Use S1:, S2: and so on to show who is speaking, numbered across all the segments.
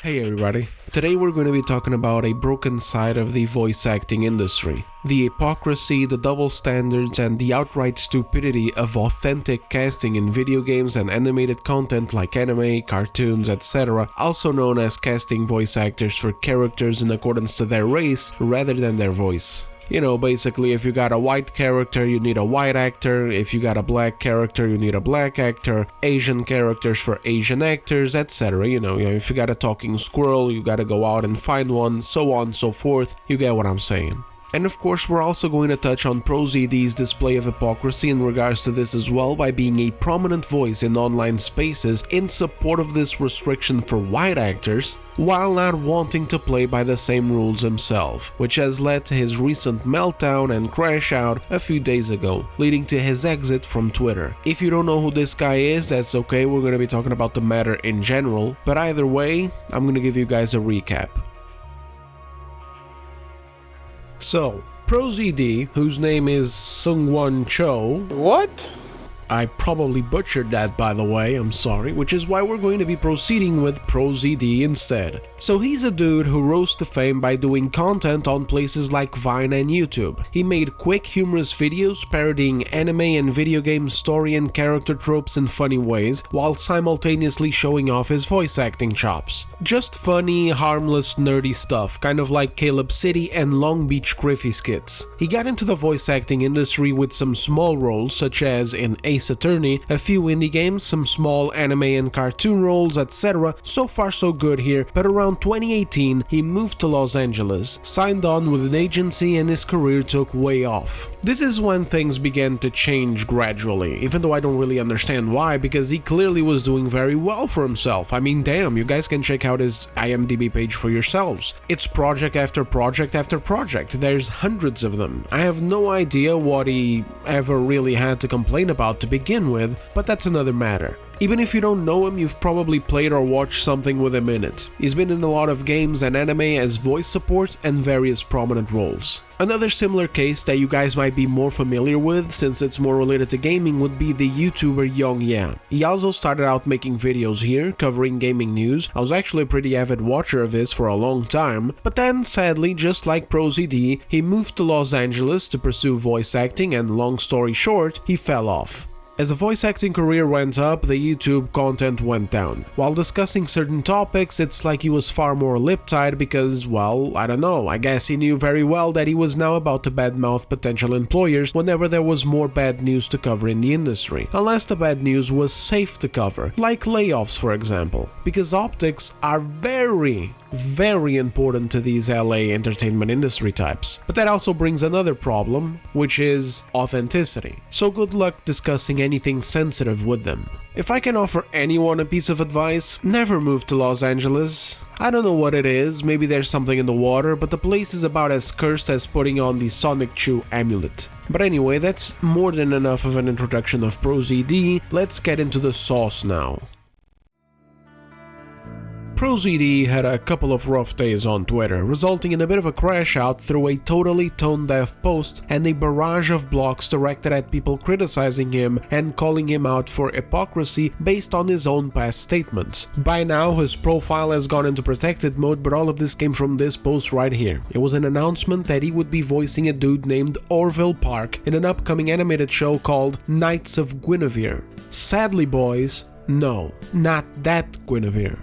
S1: Hey everybody, today we're going to be talking about a broken side of the voice acting industry. The hypocrisy, the double standards, and the outright stupidity of authentic casting in video games and animated content like anime, cartoons, etc., also known as casting voice actors for characters in accordance to their race rather than their voice. You know, basically, if you got a white character, you need a white actor. If you got a black character, you need a black actor. Asian characters for Asian actors, etc. You know, if you got a talking squirrel, you gotta go out and find one, so on and so forth. You get what I'm saying. And of course, we're also going to touch on ProZD's display of hypocrisy in regards to this as well, by being a prominent voice in online spaces in support of this restriction for white actors, while not wanting to play by the same rules himself, which has led to his recent meltdown and Crashout a few days ago, leading to his exit from Twitter. If you don't know who this guy is, that's okay, we're going to be talking about the matter in general, but either way, I'm going to give you guys a recap. So, ProZD, whose name is Seungwon Cho.
S2: What?
S1: I probably butchered that, by the way, I'm sorry, which is why we're going to be proceeding with ProZD instead. So he's a dude who rose to fame by doing content on places like Vine and YouTube. He made quick humorous videos parodying anime and video game story and character tropes in funny ways, while simultaneously showing off his voice acting chops. Just funny, harmless, nerdy stuff, kind of like Caleb City and Long Beach Griffy skits. He got into the voice acting industry with some small roles, such as in Ace Attorney, a few indie games, some small anime and cartoon roles, etc. So far so good here, but around 2018 he moved to Los Angeles, signed on with an agency, and his career took way off. This is when things began to change gradually, even though I don't really understand why, because he clearly was doing very well for himself. I mean, damn, you guys can check out his IMDb page for yourselves. It's project after project after project, there's hundreds of them. I have no idea what he ever really had to complain about to begin with, but that's another matter. Even if you don't know him, you've probably played or watched something with him in it. He's been in a lot of games and anime as voice support and various prominent roles. Another similar case that you guys might be more familiar with, since it's more related to gaming, would be the YouTuber YongYea. He also started out making videos here, covering gaming news. I was actually a pretty avid watcher of his for a long time, but then, sadly, just like ProZD, he moved to Los Angeles to pursue voice acting, and long story short, he fell off. As the voice acting career went up, the YouTube content went down. While discussing certain topics, it's like he was far more lip-tied because, well, I don't know, I guess he knew very well that he was now about to badmouth potential employers whenever there was more bad news to cover in the industry. Unless the bad news was safe to cover, like layoffs for example, because optics are very important to these LA entertainment industry types. But that also brings another problem, which is authenticity. So good luck discussing anything sensitive with them. If I can offer anyone a piece of advice, never move to Los Angeles. I don't know what it is, maybe there's something in the water, but the place is about as cursed as putting on the Sonic Chew amulet. But anyway, that's more than enough of an introduction of ProZD, let's get into the sauce now. ProZD had a couple of rough days on Twitter, resulting in a bit of a crash out through a totally tone-deaf post and a barrage of blocks directed at people criticizing him and calling him out for hypocrisy based on his own past statements. By now, his profile has gone into protected mode, but all of this came from this post right here. It was an announcement that he would be voicing a dude named Orville Park in an upcoming animated show called Knights of Guinevere. Sadly, boys, no, not that Guinevere.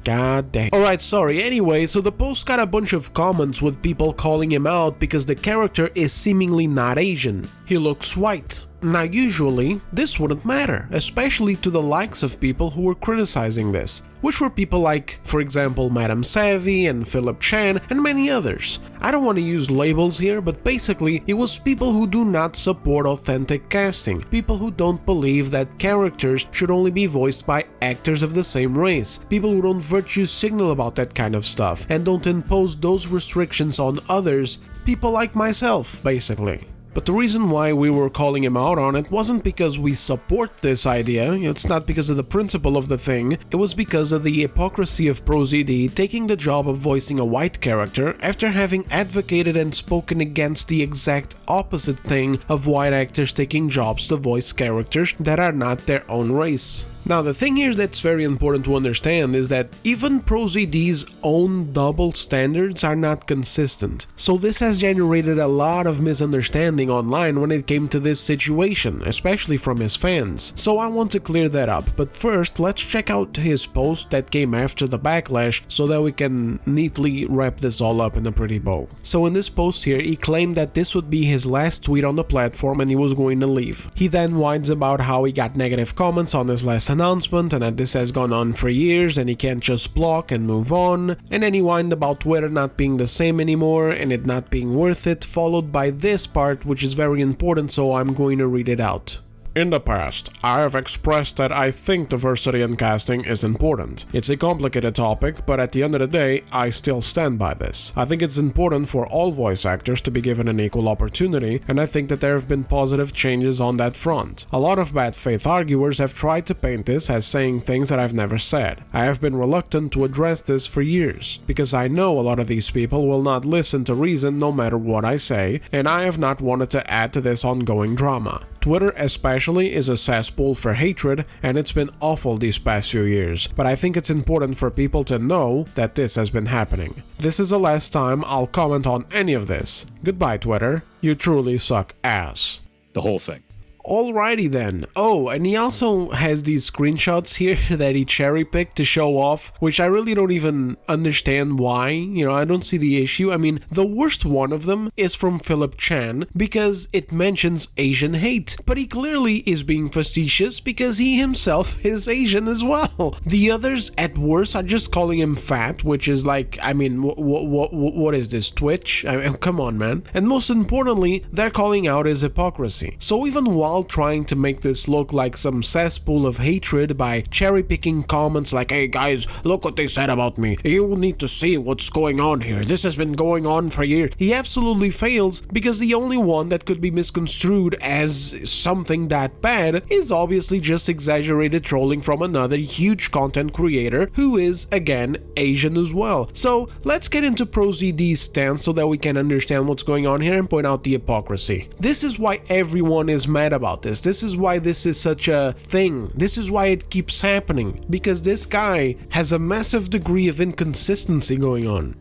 S1: God dang. Alright, sorry. Anyway, so the post got a bunch of comments with people calling him out because the character is seemingly not Asian. He looks white. Now usually, this wouldn't matter, especially to the likes of people who were criticizing this, which were people like, for example, Madame Savvy and Philip Chan and many others. I don't want to use labels here, but basically it was people who do not support authentic casting, people who don't believe that characters should only be voiced by actors of the same race, people who don't virtue signal about that kind of stuff and don't impose those restrictions on others, people like myself, basically. But the reason why we were calling him out on it wasn't because we support this idea, it's not because of the principle of the thing, it was because of the hypocrisy of ProZD taking the job of voicing a white character after having advocated and spoken against the exact opposite thing of white actors taking jobs to voice characters that are not their own race. Now, the thing here that's very important to understand is that even ProZD's own double standards are not consistent. So this has generated a lot of misunderstanding online when it came to this situation, especially from his fans. So I want to clear that up, but first let's check out his post that came after the backlash so that we can neatly wrap this all up in a pretty bow. So in this post here, he claimed that this would be his last tweet on the platform and he was going to leave. He then whines about how he got negative comments on his last announcement and that this has gone on for years and he can't just block and move on, and then he whined about Twitter not being the same anymore and it not being worth it, followed by this part which is very important, so I'm going to read it out. In the past, I have expressed that I think diversity in casting is important. It's a complicated topic, but at the end of the day, I still stand by this. I think it's important for all voice actors to be given an equal opportunity, and I think that there have been positive changes on that front. A lot of bad faith arguers have tried to paint this as saying things that I've never said. I have been reluctant to address this for years, because I know a lot of these people will not listen to reason no matter what I say, and I have not wanted to add to this ongoing drama. Twitter especially is a cesspool for hatred, and it's been awful these past few years, but I think it's important for people to know that this has been happening. This is the last time I'll comment on any of this. Goodbye, Twitter. You truly suck ass.
S2: The whole thing.
S1: Alrighty then. Oh, and he also has these screenshots here that he cherry-picked to show off, which I really don't even understand why. You know, I don't see the issue. I mean, the worst one of them is from Philip Chan because it mentions Asian hate, but he clearly is being facetious because he himself is Asian as well. The others, at worst, are just calling him fat, which is like, I mean, what is this, Twitch? I mean, come on, man. And most importantly, they're calling out his hypocrisy. So even while trying to make this look like some cesspool of hatred by cherry-picking comments like, hey guys, look what they said about me, you need to see what's going on here, this has been going on for years, he absolutely fails because the only one that could be misconstrued as something that bad is obviously just exaggerated trolling from another huge content creator who is, again, Asian as well. So let's get into ProZD's stance so that we can understand what's going on here and point out the hypocrisy. This is why everyone is mad about this. This is why this is such a thing. This is why it keeps happening. Because this guy has a massive degree of inconsistency going on.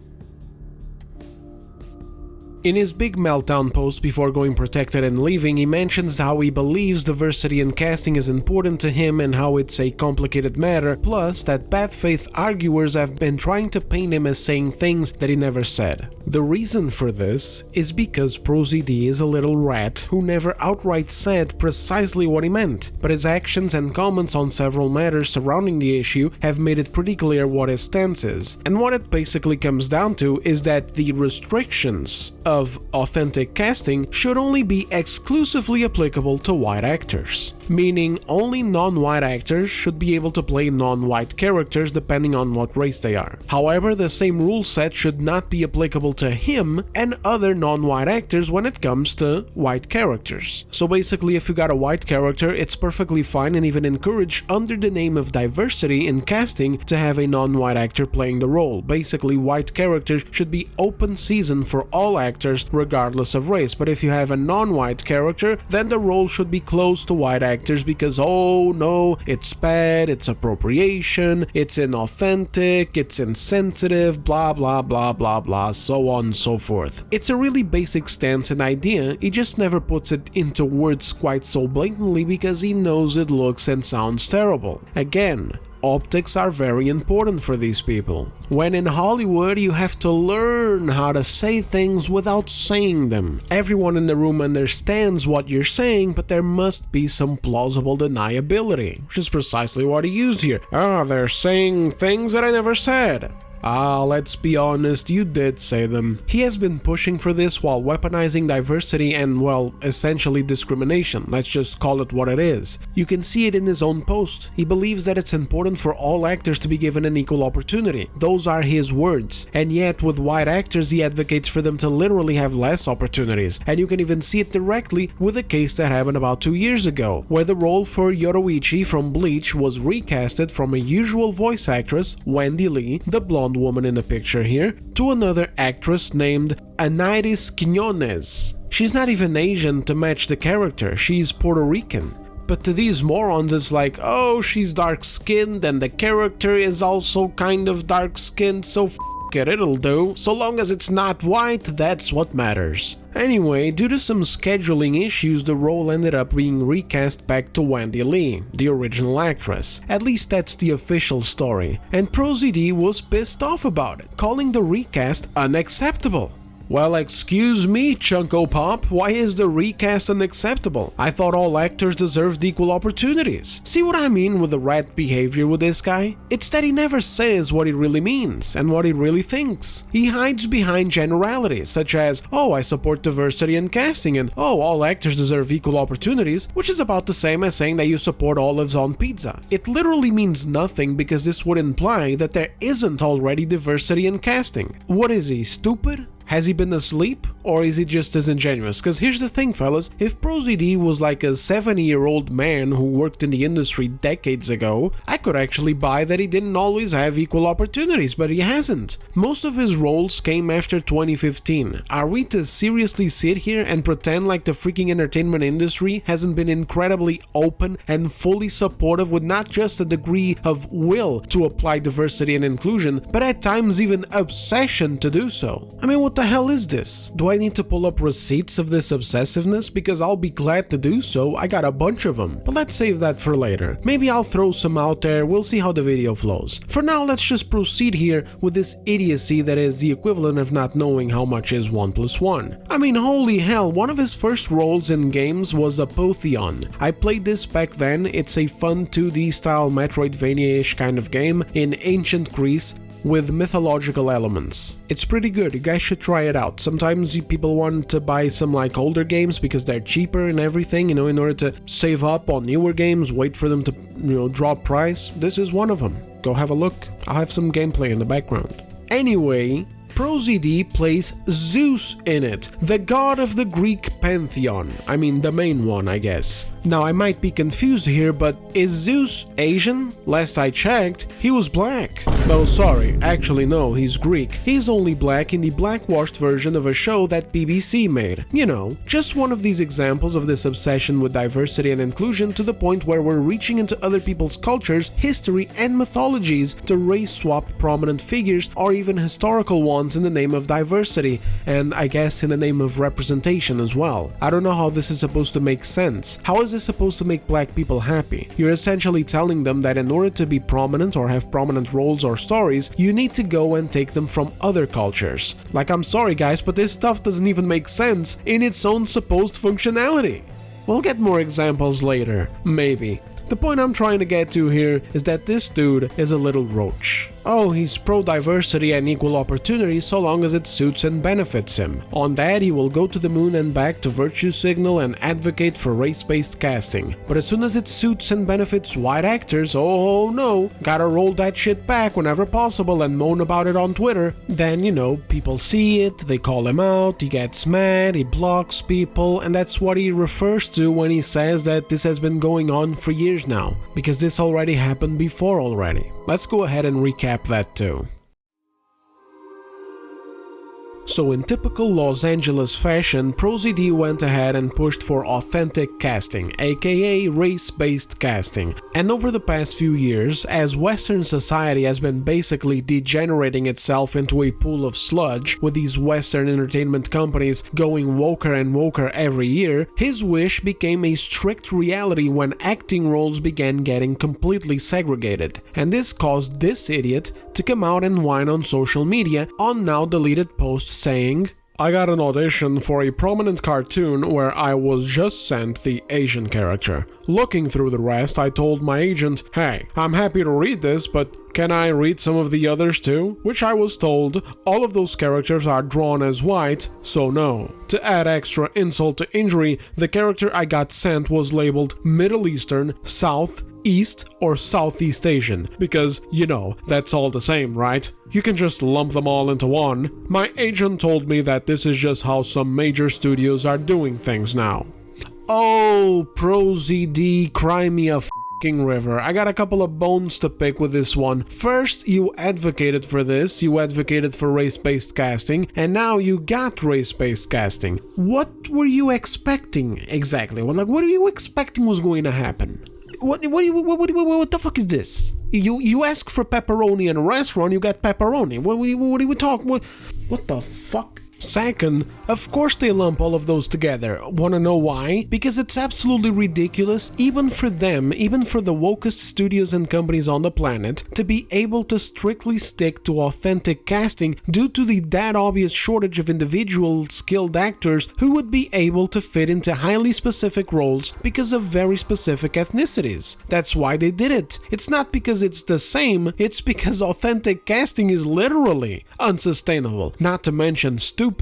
S1: In his big meltdown post before going protected and leaving, he mentions how he believes diversity in casting is important to him and how it's a complicated matter, plus that bad faith arguers have been trying to paint him as saying things that he never said. The reason for this is because ProZD is a little rat who never outright said precisely what he meant, but his actions and comments on several matters surrounding the issue have made it pretty clear what his stance is. And what it basically comes down to is that the restrictions of authentic casting should only be exclusively applicable to white actors, meaning only non-white actors should be able to play non-white characters depending on what race they are. However, the same rule set should not be applicable to him and other non-white actors when it comes to white characters. So basically, if you got a white character, it's perfectly fine and even encouraged under the name of diversity in casting to have a non-white actor playing the role. Basically, white characters should be open season for all actors regardless of race, but if you have a non-white character, then the role should be closed to white actors because, oh no, it's bad, it's appropriation, it's inauthentic, it's insensitive, blah blah blah blah blah, so on and so forth. It's a really basic stance and idea, he just never puts it into words quite so blatantly because he knows it looks and sounds terrible. Again, optics are very important for these people. When in Hollywood, you have to learn how to say things without saying them. Everyone in the room understands what you're saying, but there must be some plausible deniability, which is precisely what he used here. They're saying things that I never said. Let's be honest, you did say them. He has been pushing for this while weaponizing diversity and, well, essentially discrimination. Let's just call it what it is. You can see it in his own post. He believes that it's important for all actors to be given an equal opportunity. Those are his words. And yet, with white actors, he advocates for them to literally have less opportunities. And you can even see it directly with a case that happened about 2 years ago, where the role for Yoruichi from Bleach was recasted from a usual voice actress, Wendy Lee, the blonde woman in the picture here, to another actress named Anairis Quiñones. She's not even Asian to match the character, she's Puerto Rican. But to these morons it's like, oh, she's dark-skinned and the character is also kind of dark-skinned, so f*** it, it'll do. So long as it's not white, that's what matters. Anyway, due to some scheduling issues, the role ended up being recast back to Wendy Lee, the original actress. At least that's the official story. And ProZD was pissed off about it, calling the recast unacceptable. Well, excuse me, Chunko Pop, why is the recast unacceptable? I thought all actors deserved equal opportunities. See what I mean with the rat behavior with this guy? It's that he never says what he really means and what he really thinks. He hides behind generalities such as, oh, I support diversity in casting, and oh, all actors deserve equal opportunities, which is about the same as saying that you support olives on pizza. It literally means nothing because this would imply that there isn't already diversity in casting. What is he, stupid? Has he been asleep? Or is he just disingenuous? Because here's the thing, fellas, if ProZD was like a 70-year-old man who worked in the industry decades ago, I could actually buy that he didn't always have equal opportunities, but he hasn't. Most of his roles came after 2015. Are we to seriously sit here and pretend like the freaking entertainment industry hasn't been incredibly open and fully supportive with not just a degree of will to apply diversity and inclusion, but at times even obsession to do so? I mean, what the hell is this? Do I need to pull up receipts of this obsessiveness? Because I'll be glad to do so, I got a bunch of them. But let's save that for later. Maybe I'll throw some out there, we'll see how the video flows. For now, let's just proceed here with this idiocy that is the equivalent of not knowing how much is 1 + 1. I mean, holy hell, one of his first roles in games was Apotheon. I played this back then, it's a fun 2D style Metroidvania-ish kind of game in ancient Greece, with mythological elements. It's pretty good, you guys should try it out. Sometimes people want to buy some like older games because they're cheaper and everything, you know, in order to save up on newer games, wait for them to, you know, drop price. This is one of them. Go have a look. I'll have some gameplay in the background. Anyway, ProZD plays Zeus in it, the god of the Greek pantheon. I mean, the main one, I guess. Now, I might be confused here, but is Zeus Asian? Last I checked, he was black. No, sorry, actually no, he's Greek. He's only black in the blackwashed version of a show that BBC made. You know, just one of these examples of this obsession with diversity and inclusion to the point where we're reaching into other people's cultures, history, and mythologies to race swap prominent figures or even historical ones in the name of diversity, and I guess in the name of representation as well. I don't know how this is supposed to make sense. How is this supposed to make black people happy? You're essentially telling them that in order to be prominent or have prominent roles or stories, you need to go and take them from other cultures. Like, I'm sorry guys, but this stuff doesn't even make sense in its own supposed functionality. We'll get more examples later, maybe. The point I'm trying to get to here is that this dude is a little roach. Oh, he's pro-diversity and equal opportunity so long as it suits and benefits him. On that, he will go to the moon and back to virtue signal and advocate for race-based casting. But as soon as it suits and benefits white actors, oh no, gotta roll that shit back whenever possible and moan about it on Twitter. Then, you know, people see it, they call him out, he gets mad, he blocks people, and that's what he refers to when he says that this has been going on for years now, because this already happened before already. Let's go ahead and recap that too. So in typical Los Angeles fashion, ProZD went ahead and pushed for authentic casting, aka race-based casting. And over the past few years, as Western society has been basically degenerating itself into a pool of sludge, with these Western entertainment companies going woker and woker every year, his wish became a strict reality when acting roles began getting completely segregated. And this caused this idiot to come out and whine on social media on now deleted posts saying, I got an audition for a prominent cartoon where I was just sent the Asian character. Looking through the rest, I told my agent, hey, I'm happy to read this, but can I read some of the others too? Which I was told, all of those characters are drawn as white, so no. To add extra insult to injury, the character I got sent was labeled Middle Eastern, South, East, or Southeast Asian, because, you know, that's all the same, right? You can just lump them all into one. My agent told me that this is just how some major studios are doing things now. Oh, ProZD, cry me a fucking river. I got a couple of bones to pick with this one. First, you advocated for this, you advocated for race-based casting, and now you got race-based casting. What were you expecting exactly? Well, like, what are you expecting was going to happen? What the fuck is this? You ask for pepperoni in a restaurant, you get pepperoni. What are we talking? What the fuck? Second, of course they lump all of those together. Wanna know why? Because it's absolutely ridiculous, even for them, even for the wokest studios and companies on the planet, to be able to strictly stick to authentic casting due to the that obvious shortage of individual skilled actors who would be able to fit into highly specific roles because of very specific ethnicities. That's why they did it. It's not because it's the same, it's because authentic casting is literally unsustainable, not to mention stupid.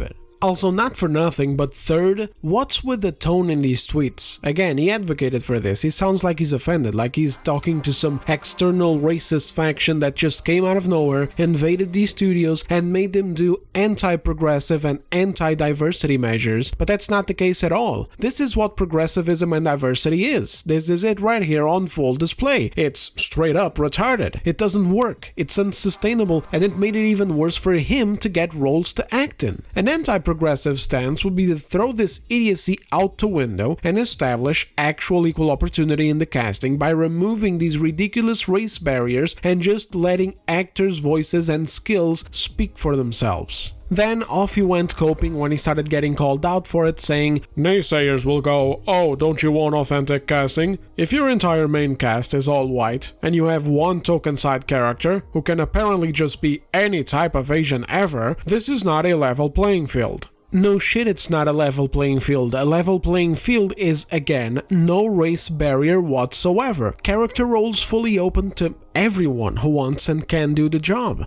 S1: Also, not for nothing, but third, what's with the tone in these tweets? Again, he advocated for this. He sounds like he's offended, like he's talking to some external racist faction that just came out of nowhere, invaded these studios, and made them do anti-progressive and anti-diversity measures. But that's not the case at all. This is what progressivism and diversity is. This is it right here on full display. It's straight up retarded. It doesn't work. It's unsustainable, and it made it even worse for him to get roles to act in. An anti-progressive stance would be to throw this idiocy out the window and establish actual equal opportunity in the casting by removing these ridiculous race barriers and just letting actors' voices and skills speak for themselves. Then off he went coping when he started getting called out for it, saying, "Naysayers will go, oh, don't you want authentic casting? If your entire main cast is all white, and you have one token side character, who can apparently just be any type of Asian ever, this is not a level playing field." No shit, it's not a level playing field. A level playing field is, again, no race barrier whatsoever. Character roles fully open to everyone who wants and can do the job.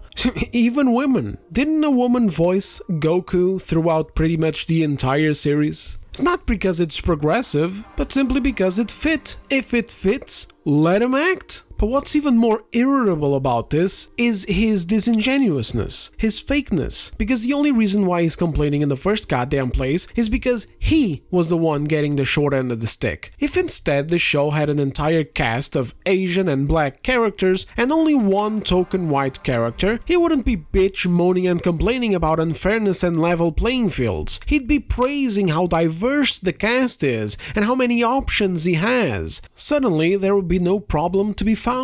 S1: Even women. Didn't a woman voice Goku throughout pretty much the entire series? It's not because it's progressive, but simply because it fit. If it fits, let him act. But what's even more irritable about this is his disingenuousness, his fakeness, because the only reason why he's complaining in the first goddamn place is because he was the one getting the short end of the stick. If instead the show had an entire cast of Asian and black characters and only one token white character, he wouldn't be bitch moaning and complaining about unfairness and level playing fields. He'd be praising how diverse the cast is and how many options he has. Suddenly there would be no problem to be found.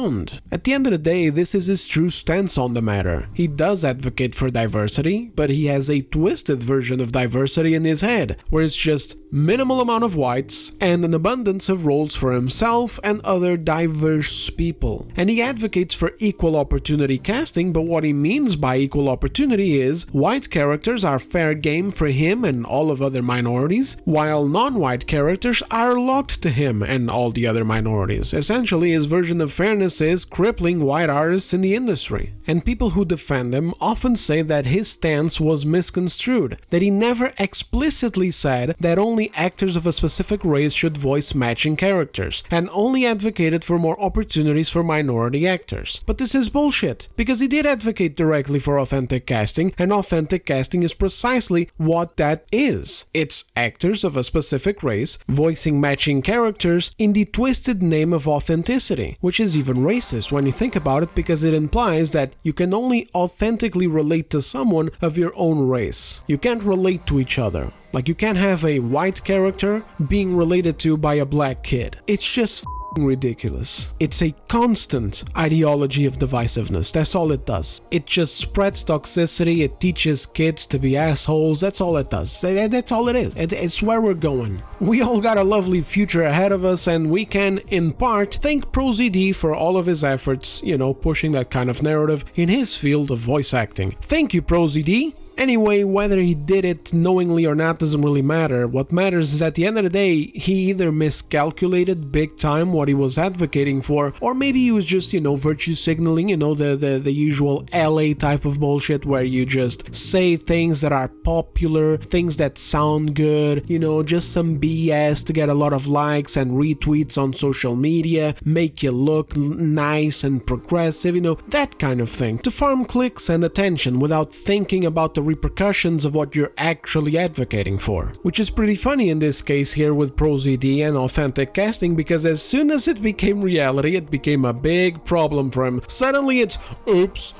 S1: At the end of the day, this is his true stance on the matter. He does advocate for diversity, but he has a twisted version of diversity in his head, where it's just minimal amount of whites and an abundance of roles for himself and other diverse people. And he advocates for equal opportunity casting, but what he means by equal opportunity is white characters are fair game for him and all of other minorities, while non-white characters are locked to him and all the other minorities. Essentially, his version of fairness is crippling white artists in the industry. And people who defend him often say that his stance was misconstrued, that he never explicitly said that only actors of a specific race should voice matching characters, and only advocated for more opportunities for minority actors. But this is bullshit, because he did advocate directly for authentic casting, and authentic casting is precisely what that is. It's actors of a specific race voicing matching characters in the twisted name of authenticity, which is even racist when you think about it, because it implies that you can only authentically relate to someone of your own race. You can't relate to each other. Like, you can't have a white character being related to by a black kid. It's just ridiculous. It's a constant ideology of divisiveness. That's all it does. It just spreads toxicity. It teaches kids to be assholes. That's all it does. That's all it is. It's where we're going. We all got a lovely future ahead of us, and we can, in part, thank ProZD for all of his efforts, pushing that kind of narrative in his field of voice acting. Thank you, ProZD. Anyway, whether he did it knowingly or not doesn't really matter. What matters is at the end of the day, he either miscalculated big time what he was advocating for, or maybe he was just, virtue signaling, the usual LA type of bullshit where you just say things that are popular, things that sound good, just some BS to get a lot of likes and retweets on social media, make you look nice and progressive, that kind of thing, to farm clicks and attention without thinking about the repercussions of what you're actually advocating for. Which is pretty funny in this case here with ProZD and AuThEnTiC casting, because as soon as it became reality, it became a big problem for him. Suddenly it's, oops,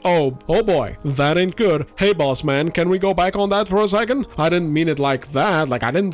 S1: oh boy, that ain't good. Hey boss man, can we go back on that for a second? I didn't mean it like that. Like I didn't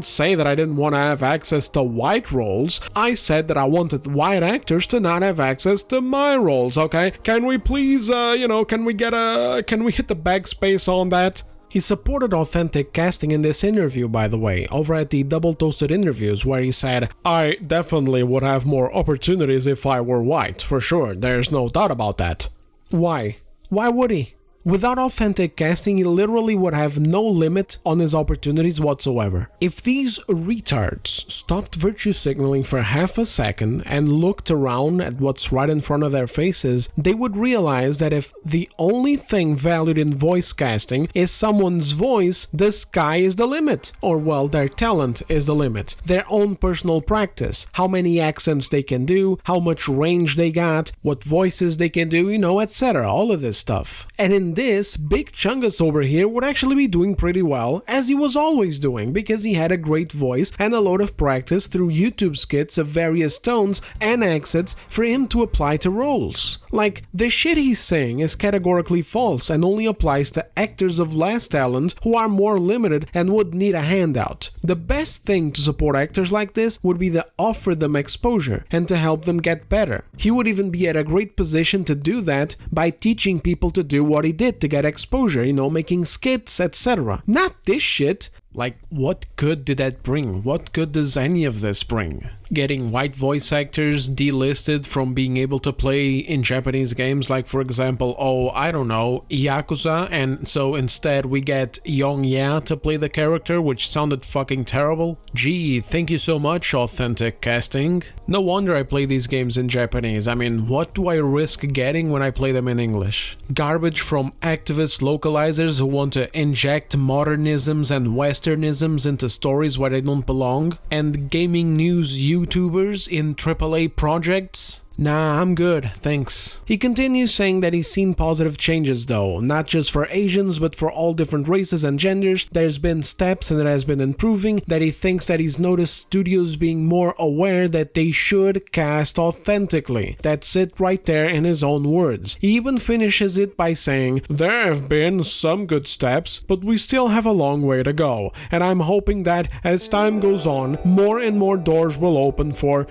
S1: say that I didn't want to have access to white roles. I said that I wanted white actors to not have access to my roles, okay? Can we please, can we hit the backspace on that? He supported AuThEnTiC casting in this interview, by the way, over at the Double Toasted interviews, where he said, I definitely would have more opportunities if I were white, for sure, there's no doubt about that. Why? Why would he? Without AuThEnTiC casting, he literally would have no limit on his opportunities whatsoever. If these retards stopped virtue signaling for half a second and looked around at what's right in front of their faces, they would realize that if the only thing valued in voice casting is someone's voice, the sky is the limit. Or well, their talent is the limit. Their own personal practice, how many accents they can do, how much range they got, what voices they can do, etc. All of this stuff. And in this, Big Chungus over here would actually be doing pretty well, as he was always doing, because he had a great voice and a lot of practice through YouTube skits of various tones and accents for him to apply to roles. Like, the shit he's saying is categorically false and only applies to actors of less talent who are more limited and would need a handout. The best thing to support actors like this would be to offer them exposure and to help them get better. He would even be at a great position to do that by teaching people to do what he did to get exposure, making skits, etc. Not this shit. Like, what good did that bring? What good does any of this bring? Getting white voice actors delisted from being able to play in Japanese games, like for example, Yakuza, and so instead we get Yong-Ya to play the character, which sounded fucking terrible. Gee, thank you so much, AuThEnTiC casting. No wonder I play these games in Japanese. I mean, what do I risk getting when I play them in English? Garbage from activist localizers who want to inject modernisms and westernisms into stories where they don't belong, and gaming news YouTubers in AAA projects? Nah, I'm good, thanks. He continues saying that he's seen positive changes though, not just for Asians but for all different races and genders. There's been steps and it has been improving, that he thinks that he's noticed studios being more aware that they should cast authentically. That's it right there in his own words. He even finishes it by saying, there have been some good steps, but we still have a long way to go, and I'm hoping that as time goes on, more and more doors will open for,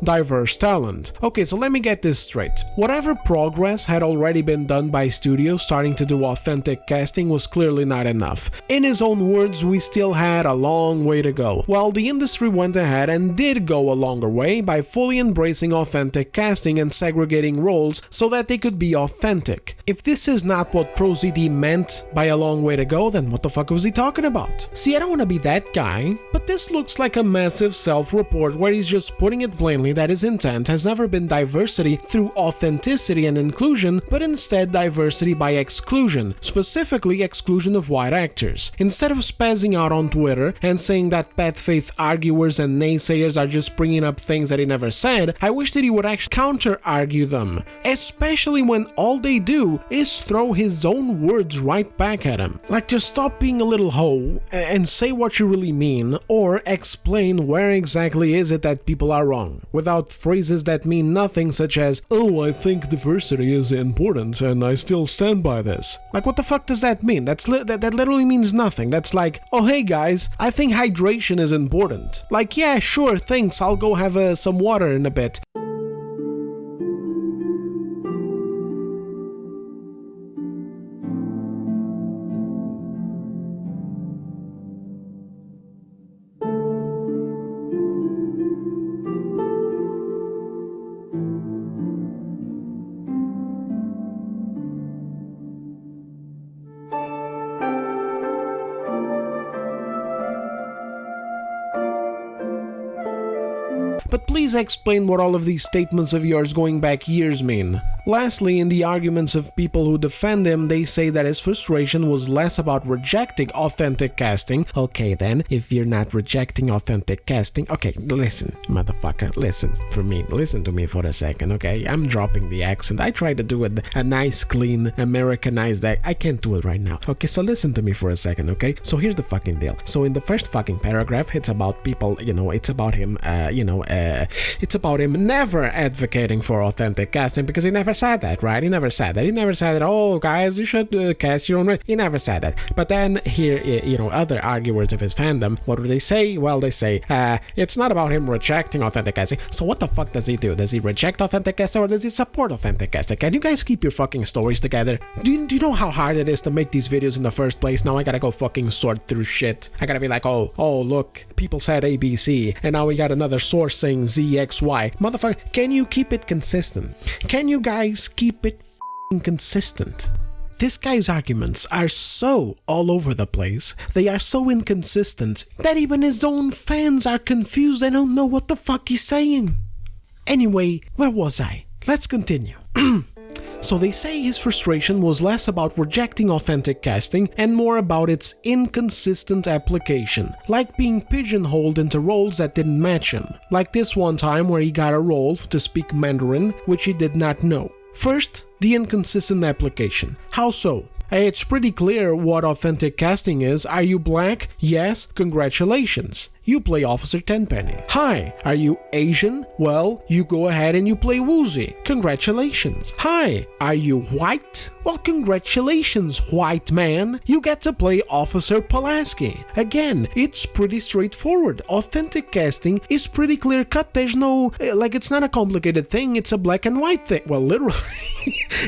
S1: diverse talent. Okay, so let me get this straight. Whatever progress had already been done by studios starting to do authentic casting was clearly not enough. In his own words, we still had a long way to go. While the industry went ahead and did go a longer way by fully embracing authentic casting and segregating roles so that they could be authentic. If this is not what ProZD meant by a long way to go, then what the fuck was he talking about? See, I don't want to be that guy, but this looks like a massive self-report where he's just putting it plainly that his intent has never been diversity through authenticity and inclusion, but instead diversity by exclusion, specifically exclusion of white actors. Instead of spazzing out on Twitter and saying that bad faith arguers and naysayers are just bringing up things that he never said, I wish that he would actually counter-argue them, especially when all they do is throw his own words right back at him. Like, just stop being a little hoe and say what you really mean, or explain where exactly is it that people are wrong, without phrases that mean nothing such as, oh, I think diversity is important and I still stand by this. Like, what the fuck does that mean? That literally means nothing. That's like, oh hey guys, I think hydration is important. Like, yeah, sure, thanks, I'll go have some water in a bit. But please explain what all of these statements of yours going back years mean. Lastly, in the arguments of people who defend him, they say that his frustration was less about rejecting authentic casting. Okay then, if you're not rejecting authentic casting, okay, listen, motherfucker, listen to me for a second, okay? I'm dropping the accent. I try to do a nice, clean, Americanized act. I can't do it right now. Okay, so listen to me for a second, okay? So here's the fucking deal. So in the first fucking paragraph, it's about people, it's about him, it's about him never advocating for authentic casting, because he never said that, right? He never said that, oh, guys, you should cast your own way. He never said that. But then here, other arguers of his fandom, what do they say? Well, they say, it's not about him rejecting authentic casting. So what the fuck does he do? Does he reject authentic casting or does he support authentic casting? Can you guys keep your fucking stories together? Do you know how hard it is to make these videos in the first place? Now I gotta go fucking sort through shit. I gotta be like, oh, look, people said ABC, and now we got another source saying ZXY. Motherfucker, can you keep it consistent? Can you guys keep it consistent? This guy's arguments are so all over the place, they are so inconsistent, that even his own fans are confused. They don't know what the fuck he's saying. Anyway, where was I? Let's continue. So they say his frustration was less about rejecting authentic casting and more about its inconsistent application, like being pigeonholed into roles that didn't match him, like this one time where he got a role to speak Mandarin, which he did not know. First, the inconsistent application. How so? It's pretty clear what authentic casting is. Are you black? Yes, congratulations. You play Officer Tenpenny. Hi, are you Asian? Well, you go ahead and you play Woozy. Congratulations. Hi, are you white? Well, congratulations, white man. You get to play Officer Pulaski. Again, it's pretty straightforward. Authentic casting is pretty clear cut. There's no, it's not a complicated thing. It's a black and white thing. Well, literally,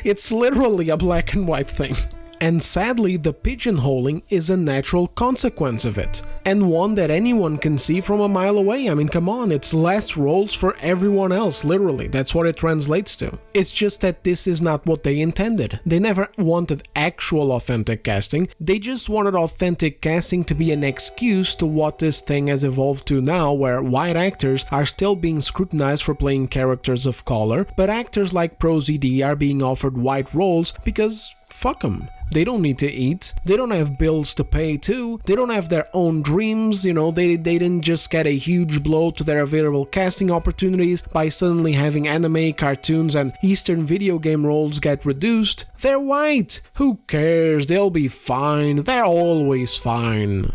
S1: it's literally a black and white thing. And sadly, the pigeonholing is a natural consequence of it, and one that anyone can see from a mile away. I mean, come on, it's less roles for everyone else, literally, that's what it translates to. It's just that this is not what they intended. They never wanted actual authentic casting, they just wanted authentic casting to be an excuse to what this thing has evolved to now, where white actors are still being scrutinized for playing characters of color, but actors like ProZD are being offered white roles because fuck them. They don't need to eat, they don't have bills to pay too, they don't have their own dreams, they didn't just get a huge blow to their available casting opportunities by suddenly having anime, cartoons and Eastern video game roles get reduced. They're white, who cares, they'll be fine, they're always fine.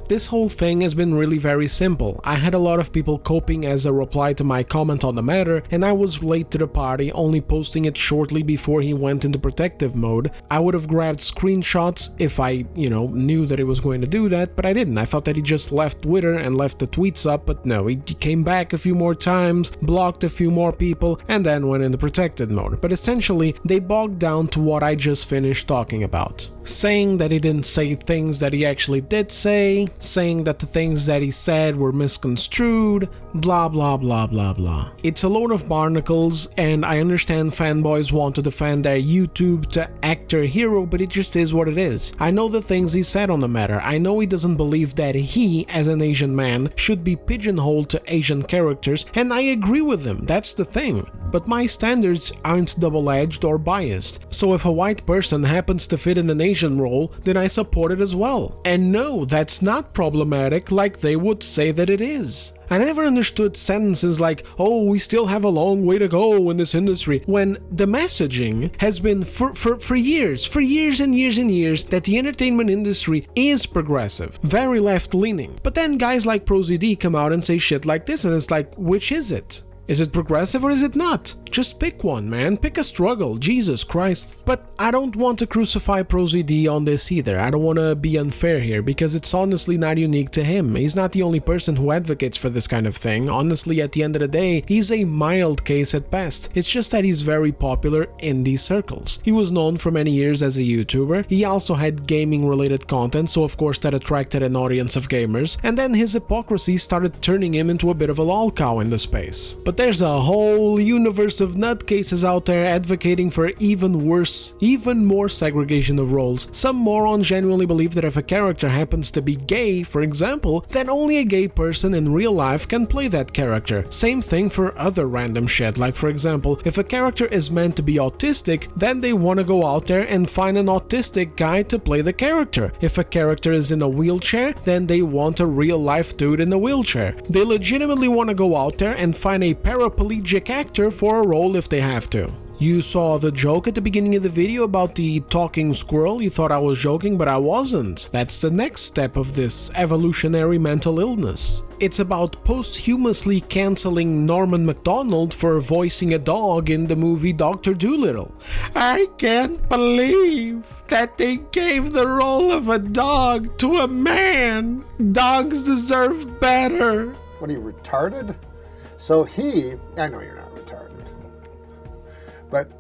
S1: This whole thing has been really very simple. I had a lot of people coping as a reply to my comment on the matter, and I was late to the party, only posting it shortly before he went into protective mode. I would have grabbed screenshots if I, knew that he was going to do that, but I didn't. I thought that he just left Twitter and left the tweets up, but no, he came back a few more times, blocked a few more people, and then went into protected mode. But essentially, they bogged down to what I just finished talking about. Saying that he didn't say things that he actually did say, saying that the things that he said were misconstrued, blah blah blah blah blah. It's a load of barnacles, and I understand fanboys want to defend their YouTube to actor hero, but it just is what it is. I know the things he said on the matter. I know he doesn't believe that he, as an Asian man, should be pigeonholed to Asian characters, and I agree with him, that's the thing. But my standards aren't double-edged or biased, so if a white person happens to fit in an Asian role, then I support it as well. And no, that's not problematic like they would say that it is. I never understood sentences like, oh, we still have a long way to go in this industry, when the messaging has been for years and years that the entertainment industry is progressive, very left-leaning. But then guys like ProZD come out and say shit like this, and it's like, which is it? Is it progressive or is it not? Just pick one, man. Pick a struggle. Jesus Christ. But I don't want to crucify ProZD on this either. I don't want to be unfair here because it's honestly not unique to him. He's not the only person who advocates for this kind of thing. Honestly, at the end of the day, he's a mild case at best. It's just that he's very popular in these circles. He was known for many years as a YouTuber. He also had gaming related content, so of course that attracted an audience of gamers. And then his hypocrisy started turning him into a bit of a lol cow in the space. But But there's a whole universe of nutcases out there advocating for even worse, even more segregation of roles. Some morons genuinely believe that if a character happens to be gay, for example, then only a gay person in real life can play that character. Same thing for other random shit, like for example, if a character is meant to be autistic, then they want to go out there and find an autistic guy to play the character. If a character is in a wheelchair, then they want a real life dude in a wheelchair. They legitimately want to go out there and find a paraplegic actor for a role if they have to. You saw the joke at the beginning of the video about the talking squirrel. You thought I was joking, but I wasn't. That's the next step of this evolutionary mental illness. It's about posthumously canceling Norman MacDonald for voicing a dog in the movie Dr. Dolittle. I can't believe that they gave the role of a dog to a man. Dogs deserve better.
S2: What are you, retarded? So I know you're not retarded. But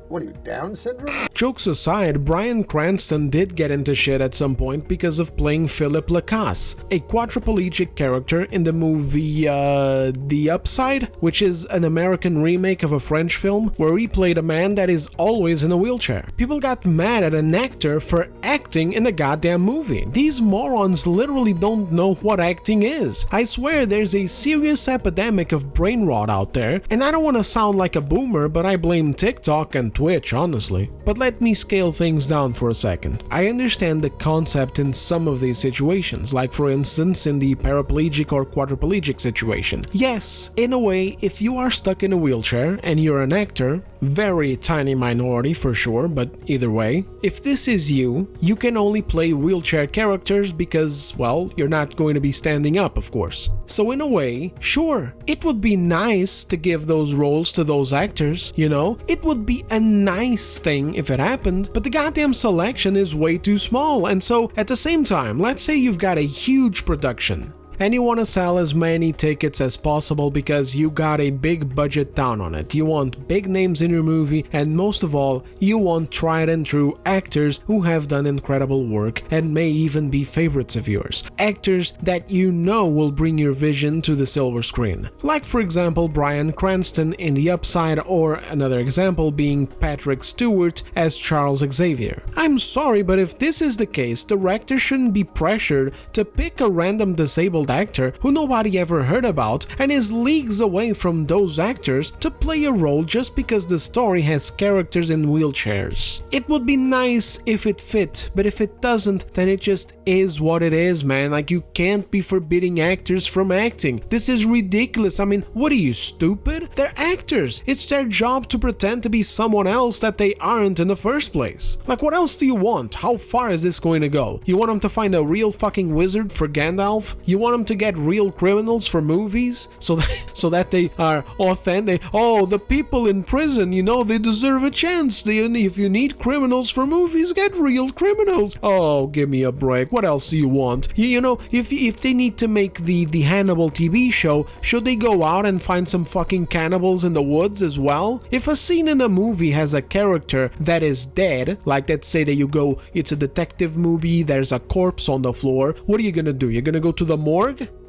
S2: what are you, Down syndrome?
S1: Jokes aside, Bryan Cranston did get into shit at some point because of playing Philip Lacasse, a quadriplegic character in the movie The Upside, which is an American remake of a French film where he played a man that is always in a wheelchair. People got mad at an actor for acting in the goddamn movie. These morons literally don't know what acting is. I swear there's a serious epidemic of brain rot out there, and I don't want to sound like a boomer, but I blame TikTok and Twitch, honestly. But let me scale things down for a second. I understand the concept in some of these situations, like for instance in the paraplegic or quadriplegic situation. Yes, in a way, if you are stuck in a wheelchair and you're an actor, very tiny minority for sure, but either way, if this is you, you can only play wheelchair characters because, well, you're not going to be standing up, of course. So in a way, sure, it would be nice to give those roles to those actors, you know? It would be a nice thing if it happened, but the goddamn selection is way too small, and so at the same time, let's say you've got a huge production and you want to sell as many tickets as possible because you got a big budget down on it. You want big names in your movie, and most of all, you want tried and true actors who have done incredible work and may even be favorites of yours. Actors that you know will bring your vision to the silver screen. Like for example Bryan Cranston in The Upside, or another example being Patrick Stewart as Charles Xavier. I'm sorry, but if this is the case, directors shouldn't be pressured to pick a random disabled actor who nobody ever heard about and is leagues away from those actors to play a role just because the story has characters in wheelchairs. It would be nice if it fit, but if it doesn't, then it just is what it is, man. Like, you can't be forbidding actors from acting. This is ridiculous. I mean, what are you, stupid? They're actors. It's their job to pretend to be someone else that they aren't in the first place. Like, what else do you want? How far is this going to go? You want them to find a real fucking wizard for Gandalf? You want them to get real criminals for movies so that they are authentic? Oh, the people in prison, you know, they deserve a chance. If you need criminals for movies, get real criminals. Oh, give me a break. What else do you want? You know, if they need to make the Hannibal TV show, should they go out and find some fucking cannibals in the woods as well? If a scene in a movie has a character that is dead, like let's say that it's a detective movie, there's a corpse on the floor, what are you gonna do? You're gonna go to the morgue?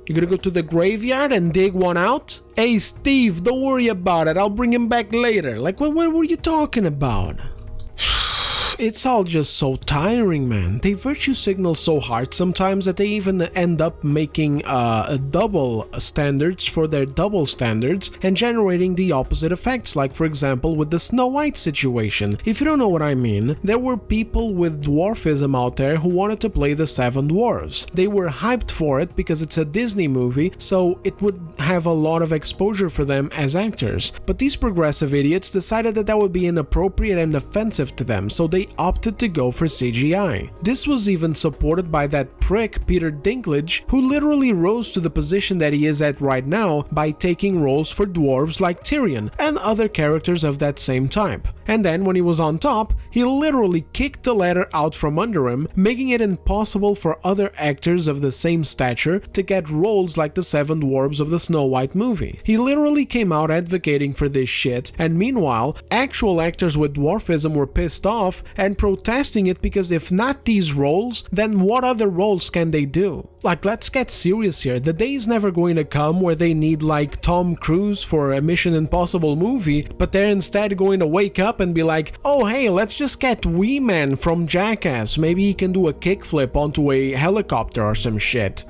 S1: You're gonna go to the graveyard and dig one out? Hey Steve, don't worry about it, I'll bring him back later. Like, what were you talking about? It's all just so tiring, man. They virtue signal so hard sometimes that they even end up making double standards for their double standards and generating the opposite effects, like for example with the Snow White situation. If you don't know what I mean, there were people with dwarfism out there who wanted to play the Seven Dwarfs. They were hyped for it because it's a Disney movie, so it would have a lot of exposure for them as actors. But these progressive idiots decided that would be inappropriate and offensive to them, so they opted to go for CGI. This was even supported by that prick Peter Dinklage, who literally rose to the position that he is at right now by taking roles for dwarves like Tyrion and other characters of that same type. And then when he was on top, he literally kicked the ladder out from under him, making it impossible for other actors of the same stature to get roles like the Seven Dwarfs of the Snow White movie. He literally came out advocating for this shit, and meanwhile, actual actors with dwarfism were pissed off and protesting it because if not these roles, then what other roles can they do? Like, let's get serious here. The day is never going to come where they need like Tom Cruise for a Mission Impossible movie, but they're instead going to wake up and be like, oh hey, let's just get Wee Man from Jackass, maybe he can do a kickflip onto a helicopter or some shit.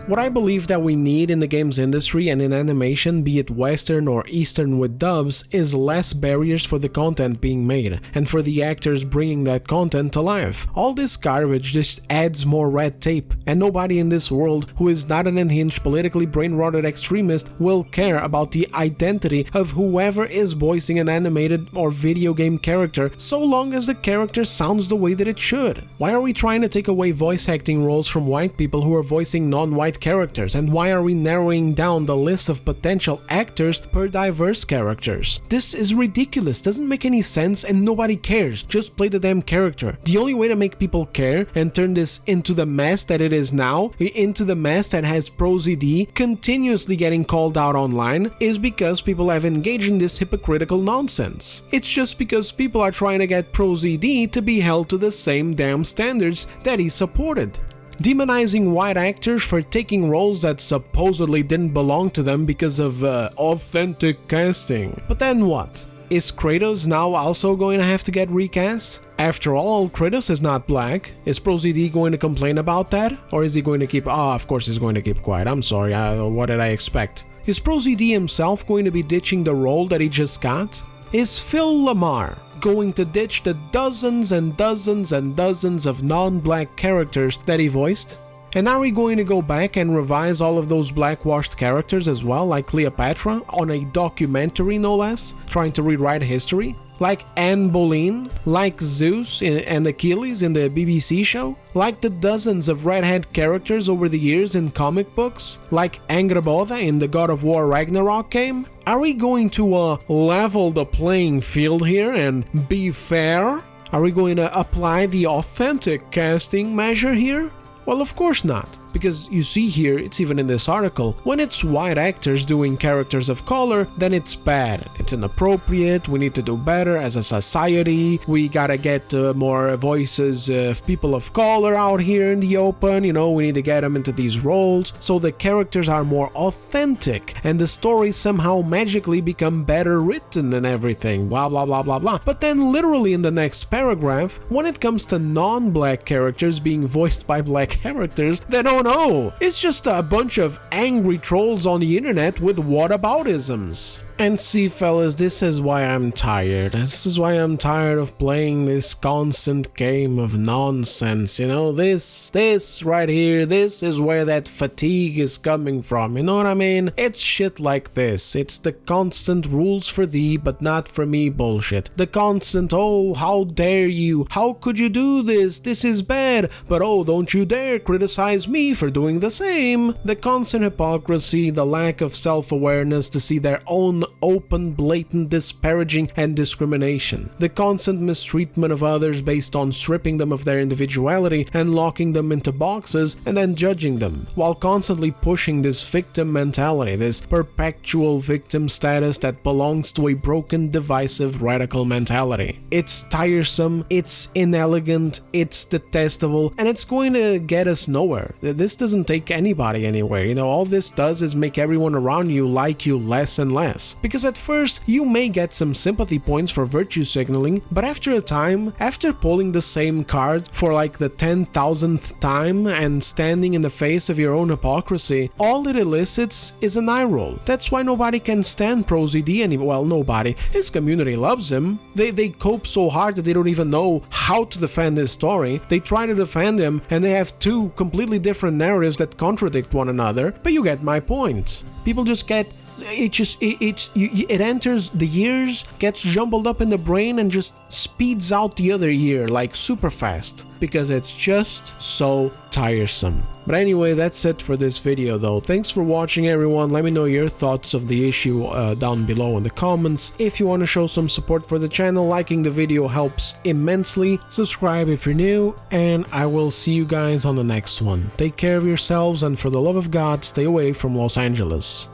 S1: What I believe that we need in the games industry and in animation, be it Western or Eastern with dubs, is less barriers for the content being made, and for the actors bringing that content to life. All this garbage just adds more red tape, and nobody in this world who is not an unhinged, politically brain-rotted extremist will care about the identity of whoever is voicing an animated or video game character, so long as the character sounds the way that it should. Why are we trying to take away voice acting roles from white people who are voicing non-white characters, and why are we narrowing down the list of potential actors per diverse characters? This is ridiculous, doesn't make any sense, and nobody cares. Just play the damn character. The only way to make people care and turn this into the mess that it is now, into the mess that has ProZD continuously getting called out online, is because people have engaged in this hypocritical nonsense. It's just because people are trying to get ProZD to be held to the same damn standards that he supported. Demonizing white actors for taking roles that supposedly didn't belong to them because of authentic casting. But then what? Is Kratos now also going to have to get recast? After all, Kratos is not black. Is ProZD going to complain about that? Or is he going to keep... of course he's going to keep quiet. I'm sorry, what did I expect? Is ProZD himself going to be ditching the role that he just got? Is Phil Lamar going to ditch the dozens and dozens and dozens of non-black characters that he voiced? And are we going to go back and revise all of those blackwashed characters as well, like Cleopatra, on a documentary no less, trying to rewrite history? Like Anne Boleyn, like Zeus and Achilles in the BBC show, like the dozens of redhead characters over the years in comic books, like Angrboda in the God of War Ragnarok game? Are we going to level the playing field here and be fair? Are we going to apply the authentic casting measure here? Well, of course not, because you see here, it's even in this article, when it's white actors doing characters of color, then it's bad, it's inappropriate, we need to do better as a society, we gotta get more voices of people of color out here in the open, you know, we need to get them into these roles, so the characters are more authentic, and the stories somehow magically become better written and everything, blah blah blah blah blah. But then literally in the next paragraph, when it comes to non-black characters being voiced by black characters, then oh no, it's just a bunch of angry trolls on the internet with whataboutisms. And see fellas, this is why I'm tired. This is why I'm tired of playing this constant game of nonsense, you know, this right here, this is where that fatigue is coming from, you know what I mean? It's shit like this, it's the constant rules for thee but not for me bullshit. The constant, oh, how dare you, how could you do this, this is bad, but oh, don't you dare criticize me for doing the same. The constant hypocrisy, the lack of self-awareness to see their own open, blatant disparaging and discrimination, the constant mistreatment of others based on stripping them of their individuality and locking them into boxes and then judging them, while constantly pushing this victim mentality, this perpetual victim status that belongs to a broken, divisive, radical mentality. It's tiresome, it's inelegant, it's detestable, and it's going to get us nowhere. This doesn't take anybody anywhere, you know, all this does is make everyone around you like you less and less. Because at first, you may get some sympathy points for virtue signaling, but after a time, after pulling the same card for like the 10,000th time and standing in the face of your own hypocrisy, all it elicits is an eye roll. That's why nobody can stand ProZD anymore. Well, nobody. His community loves him. They cope so hard that they don't even know how to defend his story. They try to defend him and they have two completely different narratives that contradict one another, but you get my point. People just get... It enters the ears, gets jumbled up in the brain and just speeds out the other ear like super fast because it's just so tiresome. But anyway, that's it for this video though. Thanks for watching everyone. Let me know your thoughts of the issue down below in the comments. If you want to show some support for the channel, liking the video helps immensely. Subscribe if you're new, and I will see you guys on the next one. Take care of yourselves, and for the love of God, stay away from Los Angeles.